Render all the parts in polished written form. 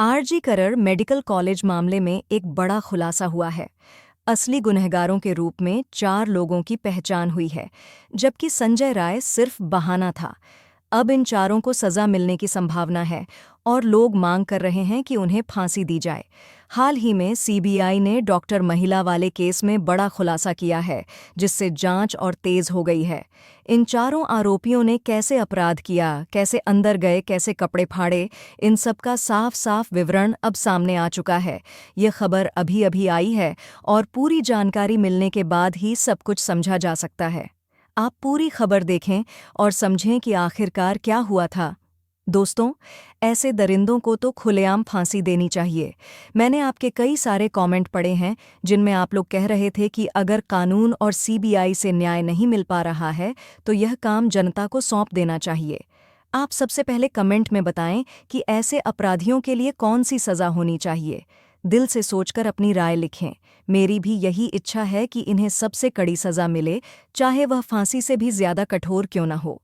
RG करर medical college मामले में एक बड़ा खुलासा हुआ है। असली गुनहगारों के रूप में 4 लोगों की पहचान हुई है, जबकि संजय राय सिर्फ बहाना था। अब इन चारों को सजा मिलने की संभावना है और लोग मांग कर रहे हैं कि उन्हें फांसी दी जाए। हाल ही में सीबीआई ने डॉक्टर महिला वाले केस में बड़ा खुलासा किया है, जिससे जांच और तेज हो गई है। इन चारों आरोपियों ने कैसे अपराध किया, कैसे अंदर गए, कैसे कपड़े फाड़े, इन सब का साफ साफ विवरण अब सामने आ चुका है। ये खबर अभी अभी आई है और पूरी जानकारी मिलने के बाद ही सब कुछ समझा जा सकता है। आप पूरी खबर देखें और समझें कि आखिरकार क्या हुआ था। दोस्तों, ऐसे दरिंदों को तो खुलेआम फांसी देनी चाहिए। मैंने आपके कई सारे कमेंट पढ़े हैं जिनमें आप लोग कह रहे थे कि अगर कानून और सीबीआई से न्याय नहीं मिल पा रहा है तो यह काम जनता को सौंप देना चाहिए। आप सबसे पहले कमेंट में बताएं कि ऐसे अपराधियों के लिए कौन सी सज़ा होनी चाहिए। दिल से सोचकर अपनी राय लिखें। मेरी भी यही इच्छा है कि इन्हें सबसे कड़ी सज़ा मिले, चाहे वह फांसी से भी ज़्यादा कठोर क्यों न हो।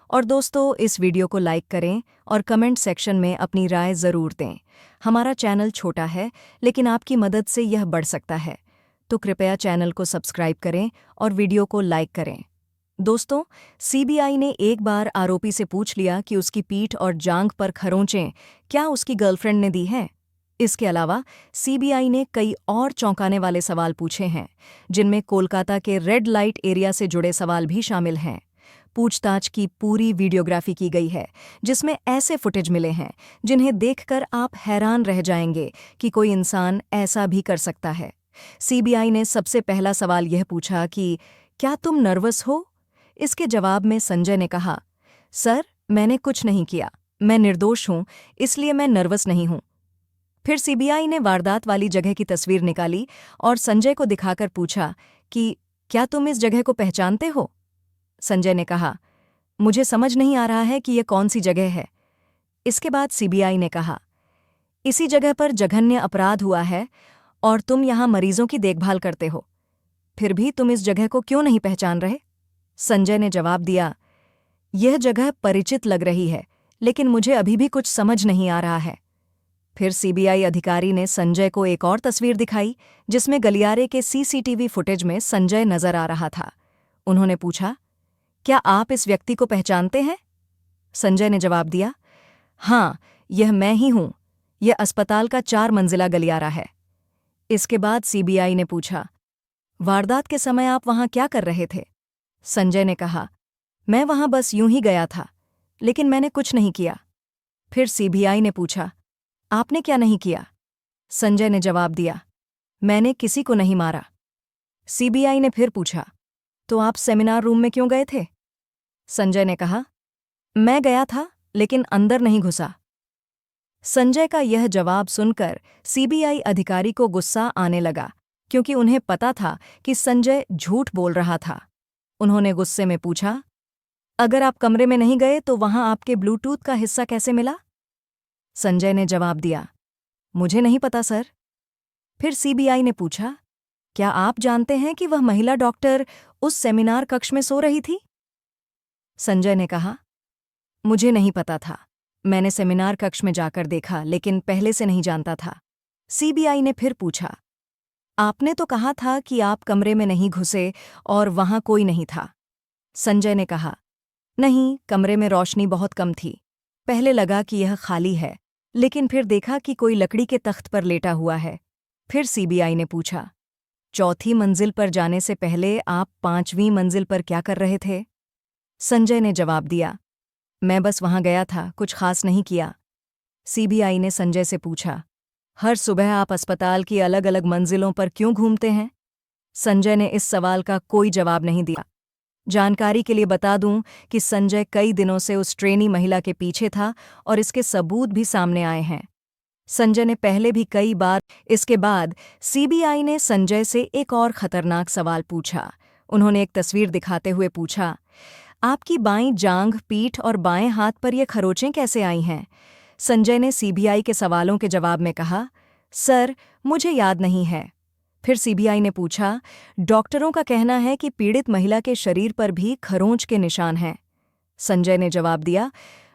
और दोस्तों, इस वीडियो को लाइक करें और कमेंट सेक्शन में अपनी राय ज़रूर दें। हमारा चैनल छोटा है, लेकिन आपकी मदद से यह बढ़ सकता है, तो कृपया चैनल को सब्सक्राइब करें और वीडियो को लाइक करें। दोस्तों, सीबीआई ने एक बार आरोपी से पूछ लिया कि उसकी पीठ और जांघ पर खरोंचें क्या उसकी गर्लफ्रेंड ने दी हैं। इसके अलावा सीबीआई ने कई और चौंकाने वाले सवाल पूछे हैं, जिनमें कोलकाता के रेड लाइट एरिया से जुड़े सवाल भी शामिल हैं। पूछताछ की पूरी वीडियोग्राफी की गई है, जिसमें ऐसे फुटेज मिले हैं जिन्हें देखकर आप हैरान रह जाएंगे कि कोई इंसान ऐसा भी कर सकता है। सीबीआई ने सबसे पहला सवाल यह पूछा कि क्या तुम नर्वस हो? इसके जवाब में संजय ने कहा, सर, मैंने कुछ नहीं किया, मैं निर्दोष हूं, इसलिए मैं नर्वस नहीं हूं। फिर सीबीआई ने वारदात वाली जगह की तस्वीर निकाली और संजय को दिखाकर पूछा कि क्या तुम इस जगह को पहचानते हो? संजय ने कहा, मुझे समझ नहीं आ रहा है कि यह कौन सी जगह है। इसके बाद सीबीआई ने कहा, इसी जगह पर जघन्य अपराध हुआ है और तुम यहां मरीजों की देखभाल करते हो, फिर भी तुम इस जगह को क्यों नहीं पहचान रहे? संजय ने जवाब दिया, यह जगह परिचित लग रही है, लेकिन मुझे अभी भी कुछ समझ नहीं आ रहा है। फिर सीबीआई अधिकारी ने संजय को एक और तस्वीर दिखाई, जिसमें गलियारे के सीसीटीवी फुटेज में संजय नजर आ रहा था। उन्होंने पूछा, क्या आप इस व्यक्ति को पहचानते हैं? संजय ने जवाब दिया, हाँ, यह मैं ही हूं। यह अस्पताल का 4 मंजिला गलियारा है। इसके बाद सीबीआई ने पूछा, वारदात के समय आप वहां क्या कर रहे थे? संजय ने कहा, मैं वहां बस यूं ही गया था, लेकिन मैंने कुछ नहीं किया। फिर सीबीआई ने पूछा, आपने क्या नहीं किया? संजय ने जवाब दिया, मैंने किसी को नहीं मारा। सीबीआई ने फिर पूछा, तो आप सेमिनार रूम में क्यों गए थे? संजय ने कहा, मैं गया था, लेकिन अंदर नहीं घुसा। संजय का यह जवाब सुनकर सीबीआई अधिकारी को गुस्सा आने लगा, क्योंकि उन्हें पता था कि संजय झूठ बोल रहा था। उन्होंने गुस्से में पूछा, अगर आप कमरे में नहीं गए तो वहां आपके ब्लूटूथ का हिस्सा कैसे मिला? संजय ने जवाब दिया, मुझे नहीं पता सर। फिर सीबीआई ने पूछा, क्या आप जानते हैं कि वह महिला डॉक्टर उस सेमिनार कक्ष में सो रही थी? संजय ने कहा, मुझे नहीं पता था। मैंने सेमिनार कक्ष में जाकर देखा, लेकिन पहले से नहीं जानता था। सीबीआई ने फिर पूछा, आपने तो कहा था कि आप कमरे में नहीं घुसे और वहां कोई नहीं था। संजय ने कहा, नहीं, कमरे में रोशनी बहुत कम थी। पहले लगा कि यह खाली है, लेकिन फिर देखा कि कोई लकड़ी के तख्त पर लेटा हुआ है। फिर सीबीआई ने पूछा, 4थी मंजिल पर जाने से पहले आप 5वीं मंजिल पर क्या कर रहे थे? संजय ने जवाब दिया, मैं बस वहां गया था, कुछ खास नहीं किया। सीबीआई ने संजय से पूछा, हर सुबह आप अस्पताल की अलग अलग मंजिलों पर क्यों घूमते हैं? संजय ने इस सवाल का कोई जवाब नहीं दिया। जानकारी के लिए बता दूं कि संजय कई दिनों से उस ट्रेनी महिला के पीछे था और इसके सबूत भी सामने आए हैं। संजय ने पहले भी कई बार। इसके बाद सीबीआई ने संजय से एक और खतरनाक सवाल पूछा। उन्होंने एक तस्वीर दिखाते हुए पूछा, आपकी बाईं जांघ, पीठ और बाएं हाथ पर ये खरोंचें कैसे आई हैं? संजय ने सीबीआई के सवालों के जवाब में कहा, सर, मुझे याद नहीं है। फिर सीबीआई ने पूछा, डॉक्टरों का कहना है कि पीड़ित महिला के शरीर पर भी खरोंच के निशान हैं। संजय ने जवाब दिया,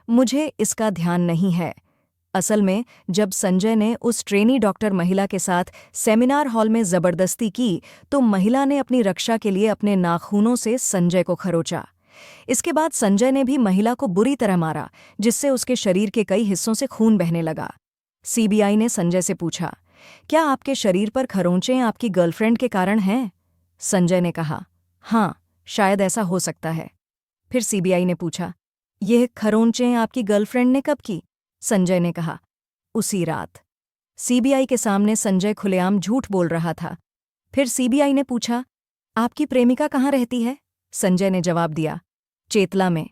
मुझे इसका ध्यान नहीं है। असल में जब संजय ने उस ट्रेनी डॉक्टर महिला के साथ सेमिनार हॉल में जबरदस्ती की तो महिला ने अपनी रक्षा के लिए अपने नाखूनों से संजय को खरोचा। इसके बाद संजय ने भी महिला को बुरी तरह मारा, जिससे उसके शरीर के कई हिस्सों से खून बहने लगा। सीबीआई ने संजय से पूछा, क्या आपके शरीर पर खरोंचें आपकी गर्लफ्रेंड के कारण हैं? संजय ने कहा, हाँ, शायद ऐसा हो सकता है। फिर सीबीआई ने पूछा, यह खरोंचें आपकी गर्लफ्रेंड ने कब की? संजय ने कहा, उसी रात। सीबीआई के सामने संजय खुलेआम झूठ बोल रहा था। फिर सीबीआई ने पूछा, आपकी प्रेमिका कहाँ रहती है? संजय ने जवाब दिया, चेतला में।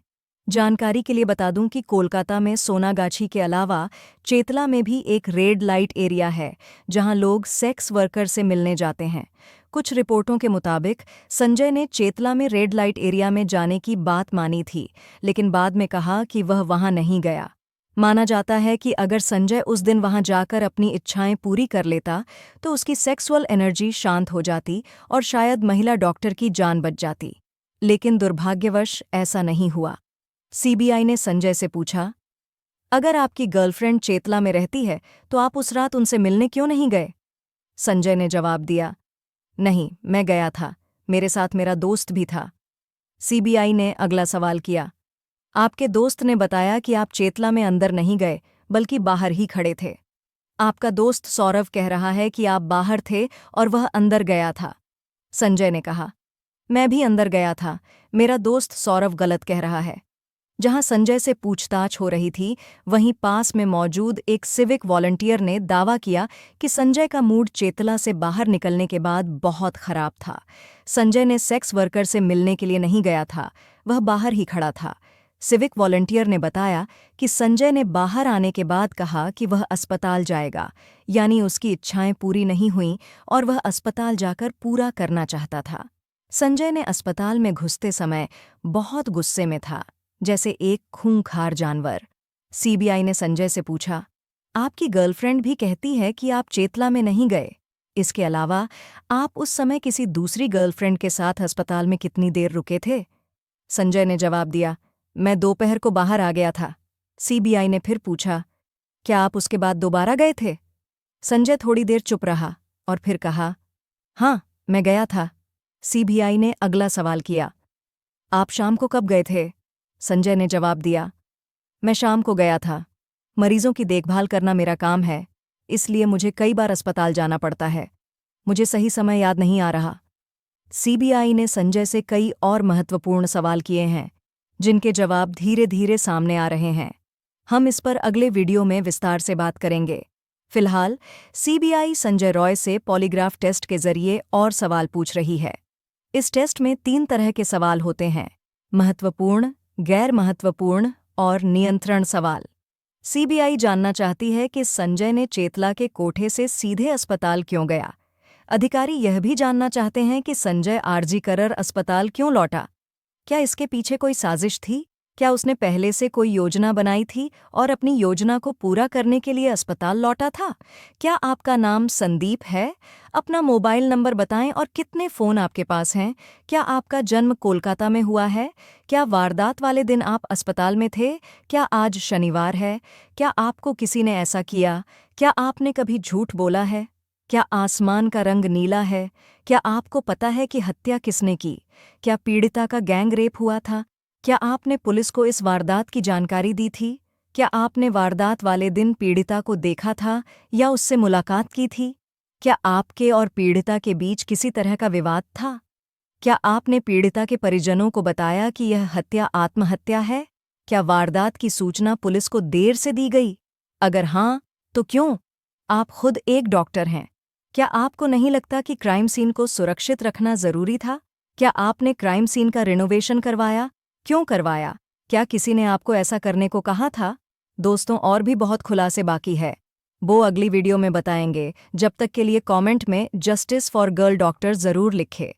जानकारी के लिए बता दूं कि कोलकाता में सोनागाछी के अलावा चेतला में भी एक रेड लाइट एरिया है, जहां लोग सेक्स वर्कर से मिलने जाते हैं। कुछ रिपोर्टों के मुताबिक संजय ने चेतला में रेड लाइट एरिया में जाने की बात मानी थी, लेकिन बाद में कहा कि वह वहां नहीं गया। माना जाता है कि अगर संजय उस दिन वहां जाकर अपनी इच्छाएं पूरी कर लेता तो उसकी सेक्सुअल एनर्जी शांत हो जाती और शायद महिला डॉक्टर की जान बच जाती। लेकिन दुर्भाग्यवश ऐसा नहीं हुआ। सीबीआई ने संजय से पूछा, अगर आपकी गर्लफ्रेंड चेतला में रहती है तो आप उस रात उनसे मिलने क्यों नहीं गए? संजय ने जवाब दिया, नहीं, मैं गया था, मेरे साथ मेरा दोस्त भी था। सीबीआई ने अगला सवाल किया, आपके दोस्त ने बताया कि आप चेतला में अंदर नहीं गए बल्कि बाहर ही खड़े थे। आपका दोस्त सौरव कह रहा है कि आप बाहर थे और वह अंदर गया था। संजय ने कहा, मैं भी अंदर गया था, मेरा दोस्त सौरव गलत कह रहा है। जहां संजय से पूछताछ हो रही थी, वहीं पास में मौजूद एक सिविक वॉलंटियर ने दावा किया कि संजय का मूड चेतला से बाहर निकलने के बाद बहुत खराब था। संजय ने सेक्स वर्कर से मिलने के लिए नहीं गया था, वह बाहर ही खड़ा था। सिविक वॉलंटियर ने बताया कि संजय ने बाहर आने के बाद कहा कि वह अस्पताल जाएगा, यानी उसकी इच्छाएं पूरी नहीं हुईं और वह अस्पताल जाकर पूरा करना चाहता था। संजय ने अस्पताल में घुसते समय बहुत गुस्से में था, जैसे एक खूंखार जानवर। सीबीआई ने संजय से पूछा, आपकी गर्लफ्रेंड भी कहती है कि आप चेतला में नहीं गए। इसके अलावा आप उस समय किसी दूसरी गर्लफ्रेंड के साथ अस्पताल में कितनी देर रुके थे? संजय ने जवाब दिया, मैं दोपहर को बाहर आ गया था। सीबीआई ने फिर पूछा, क्या आप उसके बाद दोबारा गए थे? संजय थोड़ी देर चुप रहा और फिर कहा, हाँ, मैं गया था। सीबीआई ने अगला सवाल किया, आप शाम को कब गए थे? संजय ने जवाब दिया, मैं शाम को गया था। मरीजों की देखभाल करना मेरा काम है, इसलिए मुझे कई बार अस्पताल जाना पड़ता है। मुझे सही समय याद नहीं आ रहा। सीबीआई ने संजय से कई और महत्वपूर्ण सवाल किए हैं, जिनके जवाब धीरे धीरे सामने आ रहे हैं। हम इस पर अगले वीडियो में विस्तार से बात करेंगे। फिलहाल सीबीआई संजय रॉय से पॉलीग्राफ टेस्ट के जरिए और सवाल पूछ रही है। इस टेस्ट में 3 तरह के सवाल होते हैं: महत्वपूर्ण, गैर महत्वपूर्ण और नियंत्रण सवाल। सीबीआई जानना चाहती है कि संजय ने चेतला के कोठे से सीधे अस्पताल क्यों गया। अधिकारी यह भी जानना चाहते हैं कि संजय आरजी करर अस्पताल क्यों लौटा। क्या इसके पीछे कोई साजिश थी? क्या उसने पहले से कोई योजना बनाई थी और अपनी योजना को पूरा करने के लिए अस्पताल लौटा था? क्या आपका नाम संदीप है? अपना मोबाइल नंबर बताएं और कितने फ़ोन आपके पास हैं? क्या आपका जन्म कोलकाता में हुआ है? क्या वारदात वाले दिन आप अस्पताल में थे? क्या आज शनिवार है? क्या आपको किसी ने ऐसा किया? क्या आपने कभी झूठ बोला है? क्या आसमान का रंग नीला है? क्या आपको पता है कि हत्या किसने की? क्या पीड़िता का गैंग रेप हुआ था? क्या आपने पुलिस को इस वारदात की जानकारी दी थी? क्या आपने वारदात वाले दिन पीड़िता को देखा था या उससे मुलाकात की थी? क्या आपके और पीड़िता के बीच किसी तरह का विवाद था? क्या आपने पीड़िता के परिजनों को बताया कि यह हत्या आत्महत्या है? क्या वारदात की सूचना पुलिस को देर से दी गई? अगर हाँ, तो क्यों? आप खुद एक डॉक्टर हैं। क्या आपको नहीं लगता कि क्राइम सीन को सुरक्षित रखना जरूरी था? क्या आपने क्राइम सीन का रिनोवेशन करवाया? क्यों करवाया? क्या किसी ने आपको ऐसा करने को कहा था? दोस्तों, और भी बहुत खुलासे बाकी है, वो अगली वीडियो में बताएंगे। जब तक के लिए कमेंट में जस्टिस फॉर गर्ल डॉक्टर जरूर लिखें।